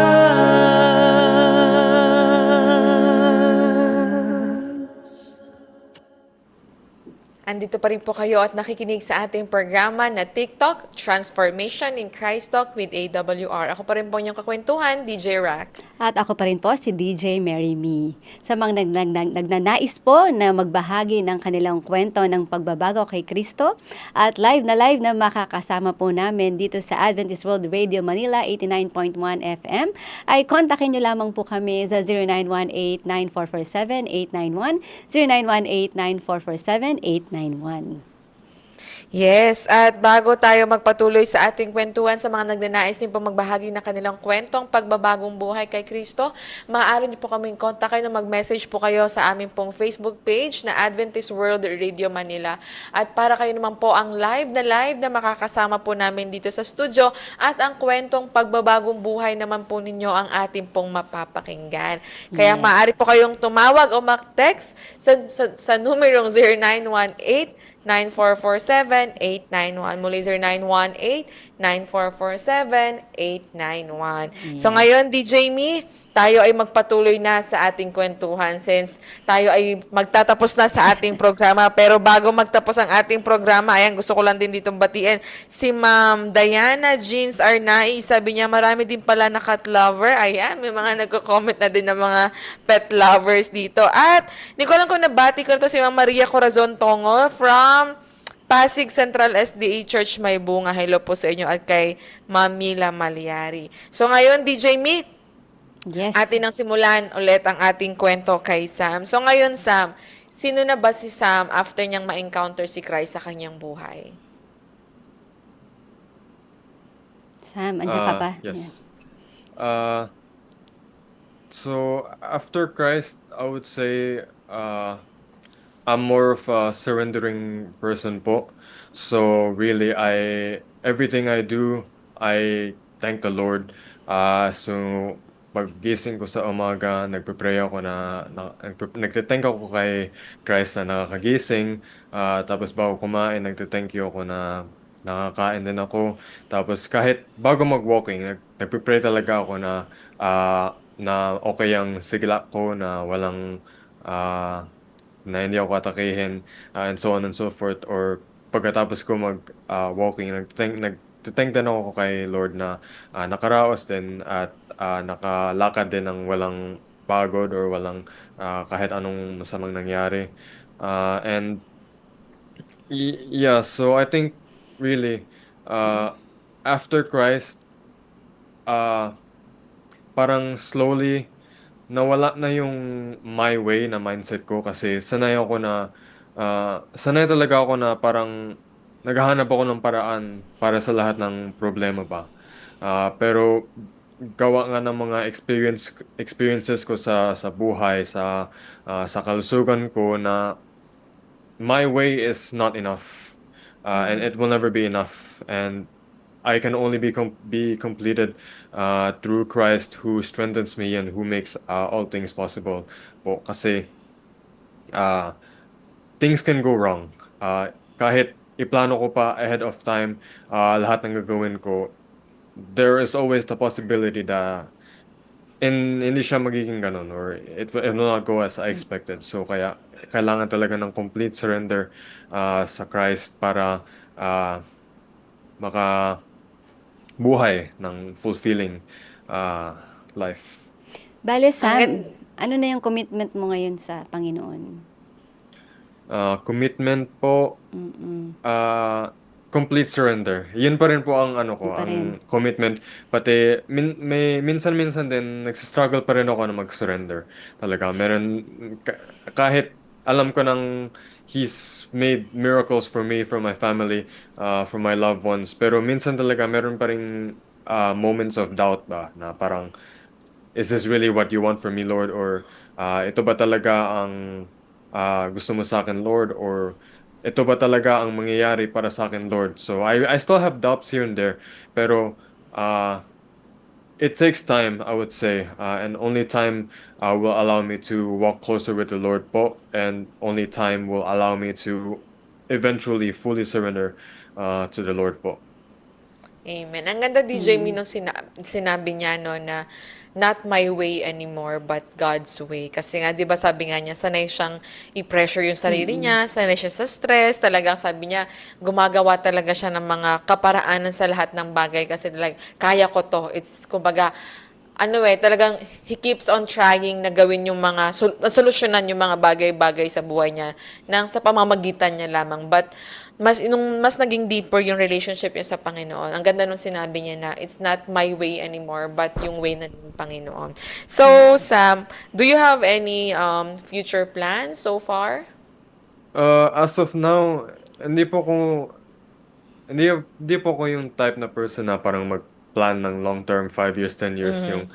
Andito pa rin po kayo at nakikinig sa ating programa na TikTok, Transformation in Christ Talk with AWR. Ako pa rin po inyong kakwentuhan, DJ Rack. At ako pa rin po si DJ Mary Me. Sa mga nagnanais po na magbahagi ng kanilang kwento ng pagbabago kay Kristo at live na makakasama po namin dito sa Adventist World Radio Manila 89.1 FM ay kontakin nyo lamang po kami sa 0918-9447-891, 0918-9447-891. Yes, at bago tayo magpatuloy sa ating kwentuhan sa mga nagnanais din po magbahagi ng kanilang kwentong pagbabagong buhay kay Kristo, maaari niyo po kaming kontakin na mag-message po kayo sa aming pong Facebook page na Adventist World Radio Manila. At para kayo naman po ang live na makakasama po namin dito sa studio at ang kwentong pagbabagong buhay naman po ninyo ang ating pong mapapakinggan. Kaya maaari po kayong tumawag o mag-text sa numerong 0918 9447-891. Muli 0918-9447-891. So ngayon, DJ Me, tayo ay magpatuloy na sa ating kwentuhan since tayo ay magtatapos na sa ating programa. Pero bago magtapos ang ating programa, ayan, gusto ko lang din ditong batiin si Ma'am Diana Jeans Arnai. Sabi niya, marami din pala na cat lover. Ayan, may mga nagko-comment na din ng mga pet lovers dito. At hindi ko lang kung nabati ko na to si Ma'am Maria Corazon Tongol from Pasig Central SDA Church May Bunga. Hello po sa inyo at kay Ma'am Mila Malyari. So ngayon, DJ Me, Yes. atin ang simulan ulit ang ating kwento kay Sam. So ngayon, Sam, sino na ba si Sam after niyang ma-encounter si Christ sa kanyang buhay? Sam, andiyan ka pa? Yes. Uh, so after Christ, I would say I'm more of a surrendering person po. So really, everything I do, I thank the Lord. So paggising ko sa umaga, nagpe-pray ako nagte-thank ako kay Christ na nakakagising. Tapos bago kumain, nagte-thank you ako na nakakain din ako. Tapos kahit bago mag-walking, nagpe-pray talaga ako na okay ang sigla ko, na walang na hindi ako atakihin, and so on and so forth. Or pagkatapos ko walking, nagtithank din ako kay Lord na nakaraos din at nakalakad din ng walang pagod or walang kahit anong masamang nangyari. And yeah, so I think really after Christ, uh, parang slowly nawala na yung my way na mindset ko, kasi sanay talaga ako na parang naghahanap ako ng paraan para sa lahat ng problema ba. Pero gawa nga ng mga experiences ko sa buhay, sa kalusugan ko, na my way is not enough, and it will never be enough, and I can only be completed through Christ, who strengthens me and who makes all things possible po. Kasi uh, things can go wrong. Kahit iplano ko pa ahead of time lahat ng gagawin ko, there is always the possibility that hindi siya magiging ganun, or it will not go as I expected. So kaya kailangan talaga ng complete surrender sa Christ para maka buhay ng fulfilling life. Bale, Sam, gan- ano na yung commitment mo ngayon sa Panginoon? Commitment po, complete surrender. Yun pa rin po ang ano ko, Yun pa rin. ang commitment. Pati minsan-minsan din nagsistruggle pa rin ako na mag-surrender. Talaga, kahit alam ko nang He's made miracles for me, for my family, for my loved ones. Pero minsan talaga meron pa rin moments of doubt ba, na parang, is this really what you want from me, Lord? Or ito ba talaga ang gusto mo sa akin, Lord? Or ito ba talaga ang mangyayari para sa akin, Lord? So I still have doubts here and there. Pero it takes time, I would say, and only time will allow me to walk closer with the Lord po, and only time will allow me to eventually fully surrender to the Lord po. Amen. Ang ganda, DJ Mi, nung sinabi niya, no, na not my way anymore, but God's way. Kasi nga, di ba sabi nga niya, sanay siyang i-pressure yung sarili niya, sanay siya sa stress, talagang sabi niya, gumagawa talaga siya ng mga kaparaanan sa lahat ng bagay, kasi like, kaya ko to. It's, kumbaga, talagang he keeps on trying na gawin yung mga, solusyonan yung mga bagay-bagay sa buhay niya nang sa pamamagitan niya lamang. But, nung mas naging deeper yung relationship niya sa Panginoon, ang ganda nung sinabi niya na, it's not my way anymore, but yung way na ng Panginoon. So, Sam, do you have any future plans so far? As of now, hindi po ko yung type na person na parang mag-plan ng long term, 5 years, 10 years. Yung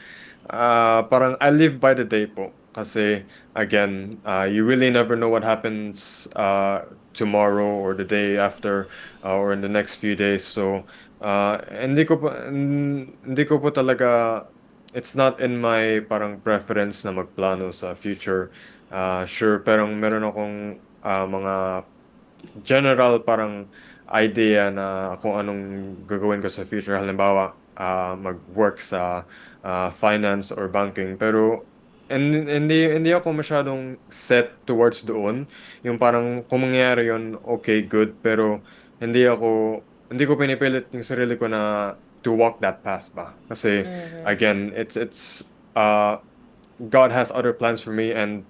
parang I live by the day po. Kasi again, you really never know what happens tomorrow or the day after, or in the next few days. So hindi ko po talaga, it's not in my parang preference na magplano sa future. Sure, pero meron akong mga general parang idea na kung anong gagawin ko sa future. Halimbawa, mag-work sa finance or banking. Pero hindi ako masyadong set towards doon. Yung parang kung mangyayari yun, okay, good. Pero hindi ko pinipilit yung sarili ko na to walk that path ba. Kasi again, it's God has other plans for me, and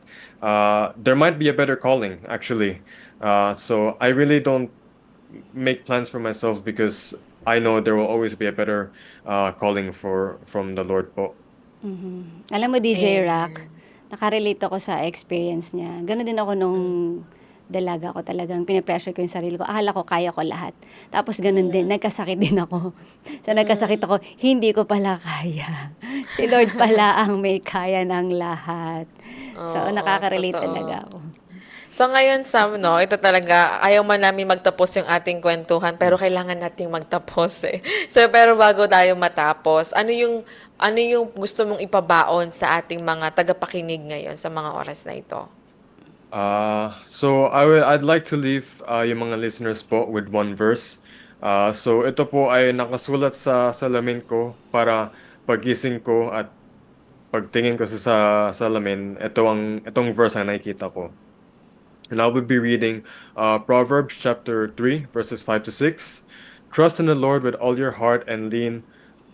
there might be a better calling actually. So I really don't make plans for myself, because I know there will always be a better calling from the Lord po. Alam mo, DJ Amen. Rock, nakarelate ako sa experience niya. Ganon din ako nung dalaga ko, talagang pinipressure ko yung sarili ko. Akala ko kaya ko lahat. Tapos ganun din, nagkasakit din ako. So nagkasakit ako, hindi ko pala kaya. Si Lord pala ang may kaya ng lahat. So Oo, nakaka-relate totoo. talaga ako. So ngayon, Sam, no, ito talaga, ayaw man namin magtapos yung ating kwentuhan, pero kailangan nating magtapos eh. So, pero bago tayo matapos, ano yung gusto mong ipabaon sa ating mga tagapakinig ngayon sa mga oras na ito? So I'd like to leave yung mga listeners po with one verse. So ito po ay nakasulat sa salamin ko para pagising ko at pagtingin ko sa salamin, itong verse ang nakikita ko. And I will be reading Proverbs chapter 3 verses 5 to 6. Trust in the Lord with all your heart and lean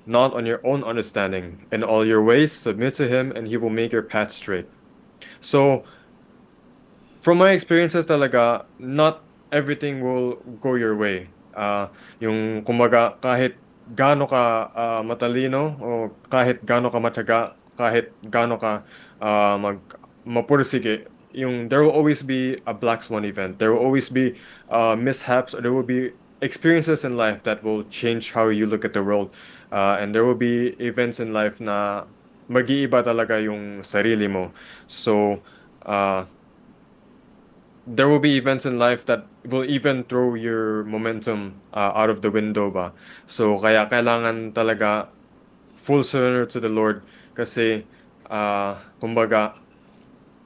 not on your own understanding. In all your ways submit to him and he will make your path straight. So from my experiences talaga, not everything will go your way. Yung kumbaga, kahit gaano ka matalino o kahit gaano ka matyaga, kahit gaano ka mapursige, there will always be a black swan event. There will always be mishaps, or there will be experiences in life that will change how you look at the world. And there will be events in life na mag-iiba talaga yung sarili mo. So, there will be events in life that will even throw your momentum out of the window ba. So kaya kailangan talaga full surrender to the Lord kasi kumbaga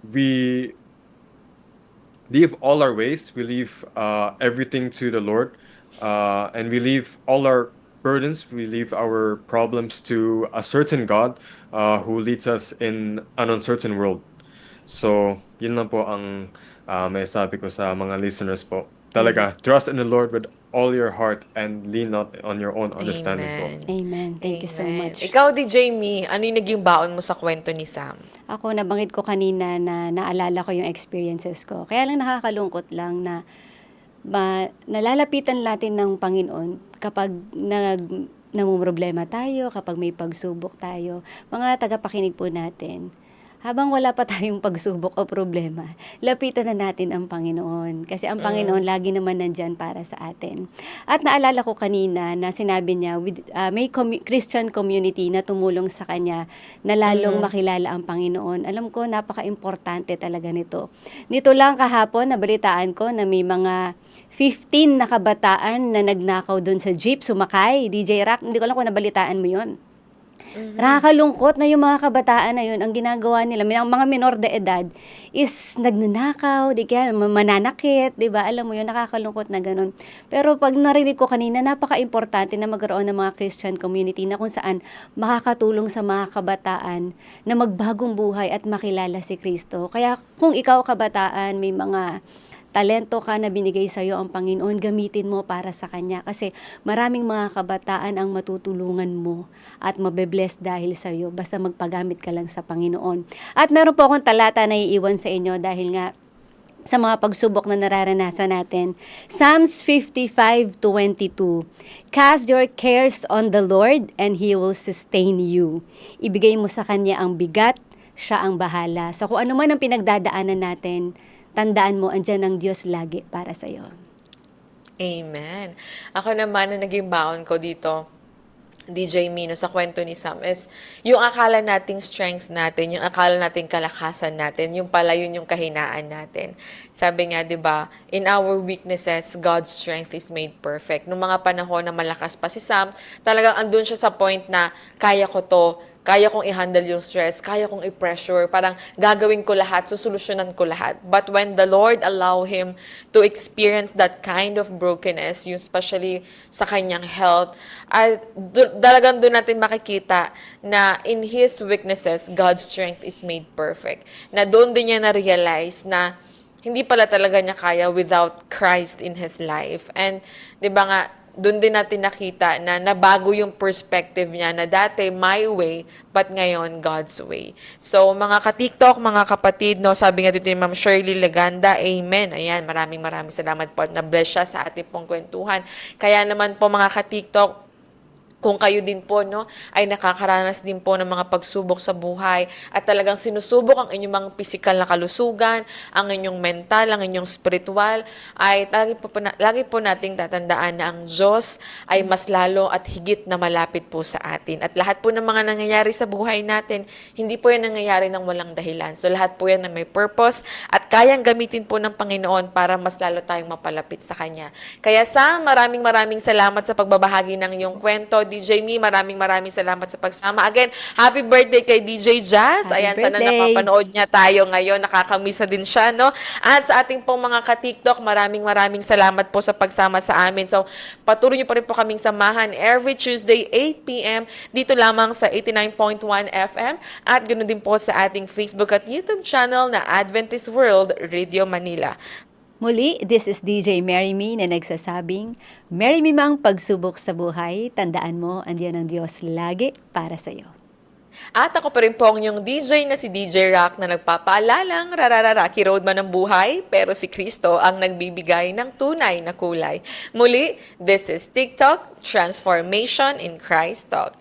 we leave all our ways, we leave everything to the Lord, and we leave all our burdens, we leave our problems to a certain God who leads us in an uncertain world. So, yun lang po ang may sabi ko sa mga listeners po. Talaga, trust in the Lord with all your heart and lean not on your own understanding po. Amen. Amen. Thank you so Amen. much. Ikaw, DJ Me, ano yung naging baon mo sa kwento ni Sam? Ako, nabanggit ko kanina na naalala ko yung experiences ko. Kaya lang nakakalungkot lang na nalalapitan natin ng Panginoon kapag namumroblema tayo, kapag may pagsubok tayo. Mga tagapakinig po natin, habang wala pa tayong pagsubok o problema, lapitan na natin ang Panginoon. Kasi ang Panginoon lagi naman nandyan para sa atin. At naalala ko kanina na sinabi niya, may Christian community na tumulong sa kanya na lalong makilala ang Panginoon. Alam ko, napaka-importante talaga nito. Nito lang kahapon, nabalitaan ko na may mga 15 na kabataan na nagnakaw doon sa jeep, sumakay. DJ Rock, hindi ko alam kung nabalitaan mo yon. Nakakalungkot na yung mga kabataan na yun, ang ginagawa nila, ang mga minor de edad, is nagnanakaw, di kaya mananakit, di ba? Alam mo yun, nakakalungkot na ganun. Pero pag narinig ko kanina, napaka-importante na magkaroon ng mga Christian community na kung saan makakatulong sa mga kabataan na magbagong buhay at makilala si Kristo. Kaya kung ikaw kabataan, may mga talento ka na binigay sa iyo ang Panginoon, gamitin mo para sa Kanya. Kasi maraming mga kabataan ang matutulungan mo at mabe-bless dahil sa iyo. Basta magpagamit ka lang sa Panginoon. At meron po akong talata na iiwan sa inyo dahil nga sa mga pagsubok na nararanasan natin. Psalms 55:22. Cast your cares on the Lord and He will sustain you. Ibigay mo sa Kanya ang bigat, siya ang bahala. So kung ano man ang pinagdadaanan natin, tandaan mo, andyan ang Diyos lagi para sa iyo. Amen. Ako naman, na naging baon ko dito, DJ Mino, sa kwento ni Sam, is yung akala nating strength natin, yung akala nating kalakasan natin, yung pala yun yung kahinaan natin. Sabi nga, di ba, in our weaknesses, God's strength is made perfect. Nung mga panahon na malakas pa si Sam, talagang andun siya sa point na kaya ko to, kaya kong i-handle yung stress, kaya kong i-pressure, parang gagawin ko lahat, susolusyonan ko lahat. But when the Lord allow him to experience that kind of brokenness, yung especially sa kanyang health, talagang doon natin makikita na in his weaknesses, God's strength is made perfect. Na doon din niya na-realize na hindi pala talaga niya kaya without Christ in his life. And di ba nga, doon din natin nakita na nabago yung perspective niya na dati my way, but ngayon God's way. So mga ka-TikTok, mga kapatid, no, sabi nga dito ni Ma'am Shirley Leganda, amen. Ayan, maraming salamat po at na-bless siya sa ating pong kwentuhan. Kaya naman po mga ka-TikTok, kung kayo din po ay nakakaranas din po ng mga pagsubok sa buhay at talagang sinusubok ang inyong mga pisikal na kalusugan, ang inyong mental, ang inyong spiritual, ay lagi po nating tatandaan na ang Diyos ay mas lalo at higit na malapit po sa atin. At lahat po ng mga nangyayari sa buhay natin, hindi po yan nangyayari ng walang dahilan. So lahat po yan na may purpose at kayang gamitin po ng Panginoon para mas lalo tayong mapalapit sa Kanya. Kaya maraming salamat sa pagbabahagi ng iyong kwento. DJ Mi, maraming salamat sa pagsama. Again, happy birthday kay DJ Jazz. Happy Ayan, sana birthday. napapanood niya tayo ngayon. Nakakamiss na din siya, At sa ating pong mga ka-TikTok, maraming salamat po sa pagsama sa amin. So, patuloy niyo pa rin po kaming samahan every Tuesday, 8 p.m. dito lamang sa 89.1 FM at ganoon din po sa ating Facebook at YouTube channel na Adventist World Radio Manila. Muli, this is DJ Mary Me na nagsasabing, Mary Me mang pagsubok sa buhay, tandaan mo, andiyan ang Diyos lagi para sa iyo. At ako pa rin po ang inyong DJ na si DJ Rock na nagpapaalalang rarararaki road man ng buhay, pero si Kristo ang nagbibigay ng tunay na kulay. Muli, this is TikTok, Transformation in Christ Talk.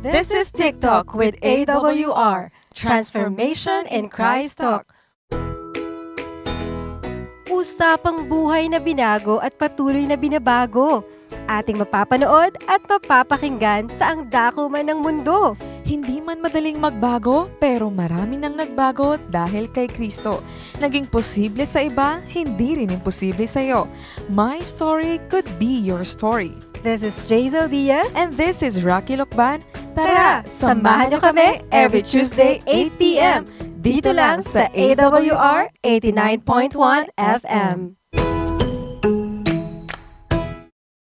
This is TikTok with AWR, Transformation in Christ Talk. Usapang buhay na binago at patuloy na binabago. Ating mapapanood at mapapakinggan sa ang dako man ng mundo. Hindi man madaling magbago, pero marami nang nagbago dahil kay Kristo. Naging posible sa iba, hindi rin imposible sa iyo. My story could be your story. This is Jazel Diaz. And this is Rocky Lokban. Tara, samahan niyo kami every Tuesday 8 p.m. dito lang sa AWR 89.1 FM.